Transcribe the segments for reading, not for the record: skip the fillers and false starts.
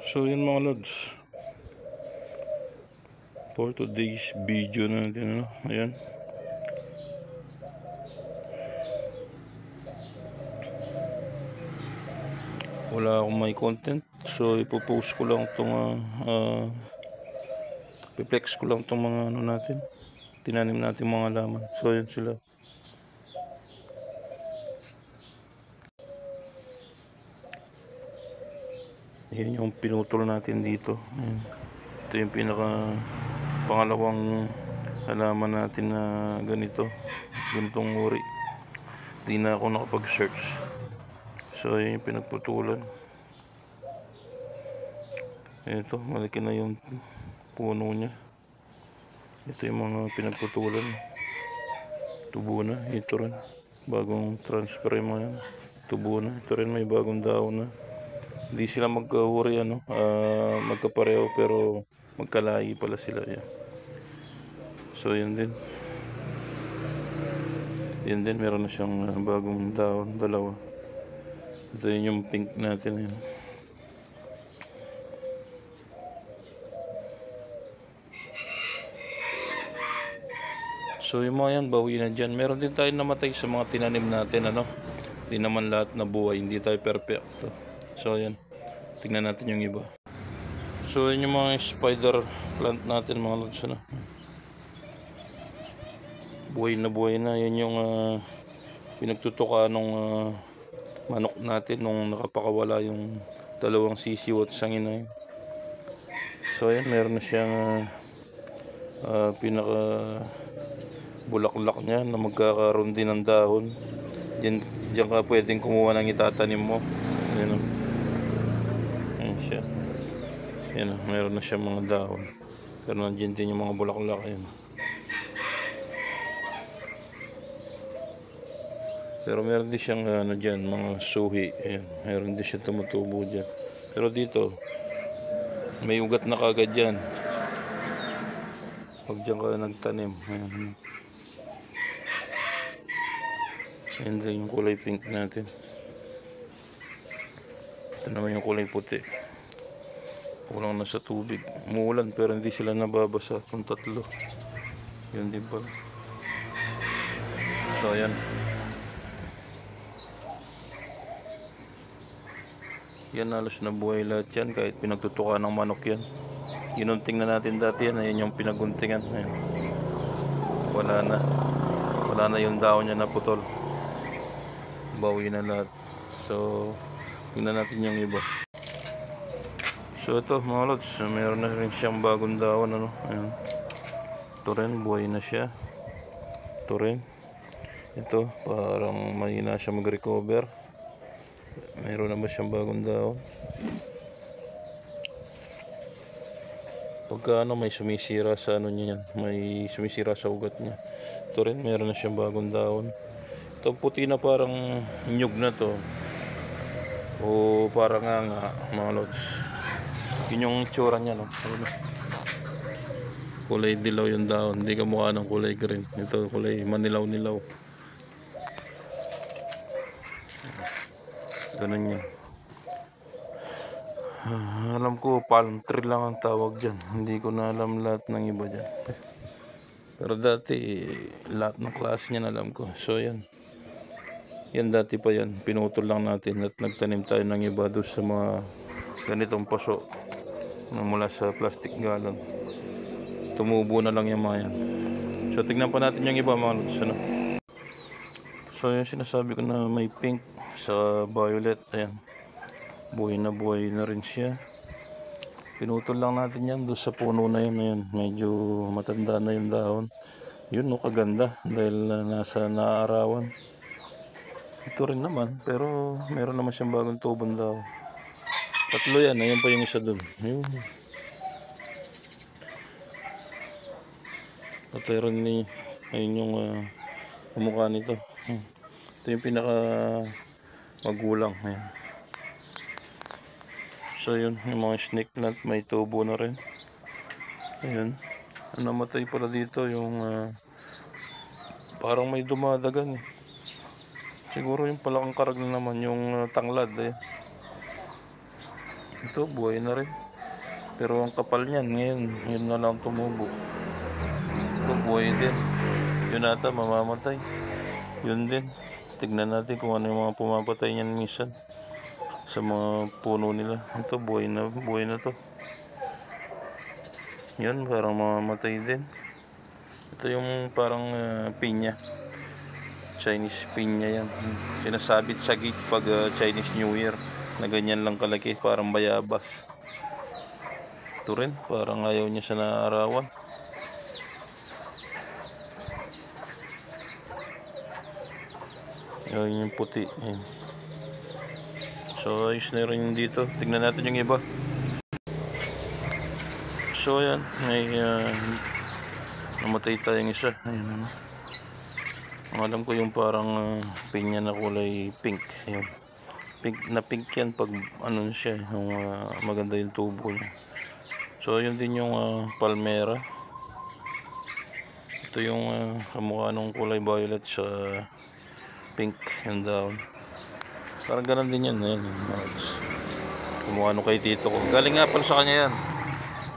So yun mga lods, for today's video natin, ayan, wala akong may content, so ipopost ko lang itong piplex ko lang itong mga natin, tinanim natin mga laman. So yun sila. Ayan yung pinutol natin dito. Ayan. Ito yung pangalawang halaman natin na ganitong uri. Hindi na ako nakapag-search. So ayan yung pinagputulan. Ito, malaki na yung puno niya. Ito yung mga pinagputulan. Tubo na, ito rin. Bagong transfer yung mga yan. Tubo na, ito rin may bagong daon na. Hindi sila magkahuri, magkapareho, pero magkalahi pala sila. Yan. So yan din. Yan din, meron na siyang bagong daon, dalawa. Ito yun yung pink natin. Yan. So yung mga yan, bawi na dyan. Meron din tayo namatay sa mga tinanim natin, Hindi naman lahat na buhay, hindi tayo perfecto. So yan, tingnan natin yung iba. So yun yung mga spider plant natin mga lods, buhay na. Yun yung pinagtutuka nung manok natin nung nakapakawala yung dalawang sisiw at sangin na yun. So yan, meron na siyang pinaka bulaklak niya na magkakaroon din ng dahon. Diyan ka pwedeng kumuha ng itatanim mo. Yan, yan siya. Yan, meron na siya mga dahon. Pero nandiyan din yung mga bulaklak. Yan. Pero meron din siyang dyan, mga suhi. Ayan, meron din siya tumutubo dyan. Pero dito, may ugat na kagad dyan. Pag dyan ka nagtanim. Ayan. Ayan din yung kulay pink natin. Ito naman yung kulay puti. Kulang na sa tubig. Umuulan pero hindi sila nababasa. Itong tatlo. Yun din pala. So ayan. Yan halos na buhay lahat yan. Kahit pinagtutuka ng manok yan. Ginunting na natin dati yan. Ayan yung pinaguntingan. Ayan. Wala na yung daon niya na putol. Bawi na lahat. So tingnan natin yung iba. So ito mga lods, meron na rin siyang bagong daon. Ayan. Ito rin, buhay na siya. Ito rin. Ito, parang mahina siya mag-recover. Meron naman siyang bagong daon. Pagka may sumisira sa niya yan, may sumisira sa ugat niya. Ito rin, meron na siyang bagong daon. Ito puti na parang nyug na to. O parang nga mga lods. Yun yung tsura niya, Kulay dilaw yung daon. Hindi kamukha ng kulay green. Ito kulay manilaw-nilaw. Ganun yan. Alam ko palm tree lang ang tawag dyan. Hindi ko na alam lahat ng iba dyan. Pero dati lahat ng klase niyan alam ko. So yan. Yan dati pa yan. Pinutol lang natin at nagtanim tayo ng iba doon sa mga ganitong paso na mula sa plastic galon. Tumubo na lang yung mga yan. So tignan pa natin yung iba mga lods. So yung sinasabi ko na may pink sa violet. Ayan. Buhay na rin siya. Pinutol lang natin yan doon sa puno na yun. Ayan. Medyo matanda na yung dahon. Yun kaganda dahil nasa naarawan. Ito rin naman, pero meron naman siyang bagong tubong daw. Tatlo yan, ayun pa yung isa dun. Ayun. Patay rin ayun yung mukha nito. Ito yung pinaka magulang. Ayan. So yun, yung mga snake plant, may tubo na rin. Ayun. Namatay pala dito yung parang may dumadagan. Siguro yung palakang karag na naman yung tanglad. Ito, buhay na rin. Pero ang kapal niyan, ngayon, yun na lang tumubo. Ito, buhay din. Yun ata, mamamatay. Yun din. Tignan natin kung ano yung mga pumapatay niyan minsan sa mga puno nila. Ito, buhay na to. Yun, parang mamamatay din. Ito yung parang pinya. Chinese pinya yan. Sinasabit sa gate pag Chinese New Year. Na ganyan lang kalaki, parang bayabas. Ito rin, parang ayaw niya sa naarawan. Ayun yung puti. Ayun. So ayos na rin dito. Tignan natin yung iba. So yan, may namatay tayong isa. Ayun, ang alam ko yung parang pinya na kulay pink. Ayun. Pink yan pag ano siya, yung, maganda yung tubo niya. So yun din yung palmera. Ito yung kamukha ng kulay violet sa pink and down. Parang ganun din yan. Ayan, kamukha nung kay tito ko. Galing nga pala sa kanya yan.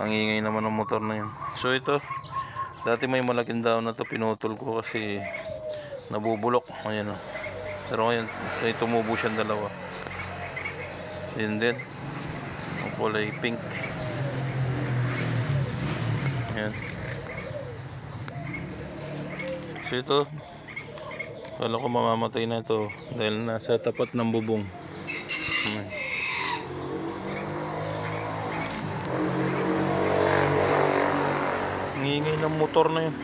Ang ingay naman ng motor na yun. So ito, dati may malaking daon na to, pinutol ko kasi nabubulok. Ayan o. Pero ngayon, tumubo siyang dalawa. Yun din. Ang kulay pink. Ayan. So ito, kala ko mamamatay na ito dahil nasa tapat ng bubong. Ayan. Ngingay ng motor na yun.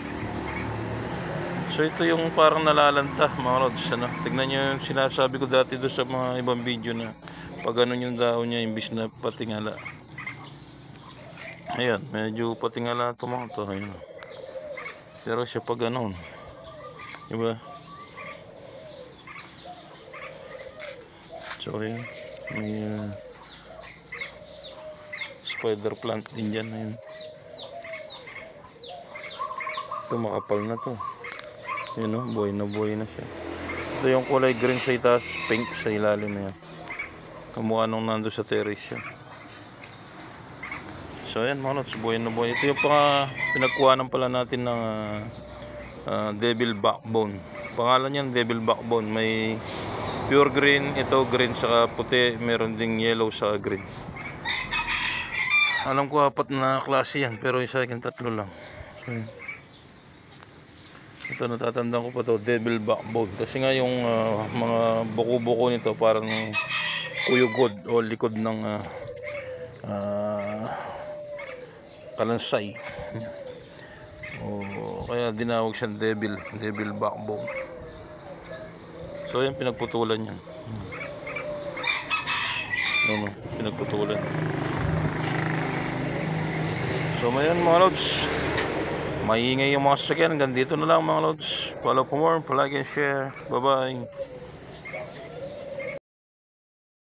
So ito yung parang nalalanta mga lods. Ano? Tignan nyo yung sinasabi ko dati doon sa mga ibang video na pag ano yung daon niya imbis na patingala. Ayan, medyo patingala ito mga ito. Ayan. Pero siya pag ano, diba? So ayan, may spider plant din dyan. Ayan. Ito makapal na to. Yun o, buhay na siya. Ito yung kulay green sa itaas, pink sa ilalim na yan. Kamukha nung nando sa terrace yan. So ayan mga lods, buhay na buhay. Ito yung pinagkuhanan pala natin ng devil backbone. Pangalan yan devil backbone. May pure green, ito green saka puti, meron ding yellow saka green. Alam ko 4 na klase yan, pero isa akin 3 lang. Ito natatandaan ko pa to, devil backbone. Kasi nga yung mga buko-buko nito parang kuyugod o likod ng kalansay. O kaya dinawag siyang devil backbone. So yan, pinagputulan yan. No, pinagputulan. So mayan mga lods, maingay yung mga sasakyan. Hanggang dito na lang mga lods. Follow for more, like and share. Bye bye.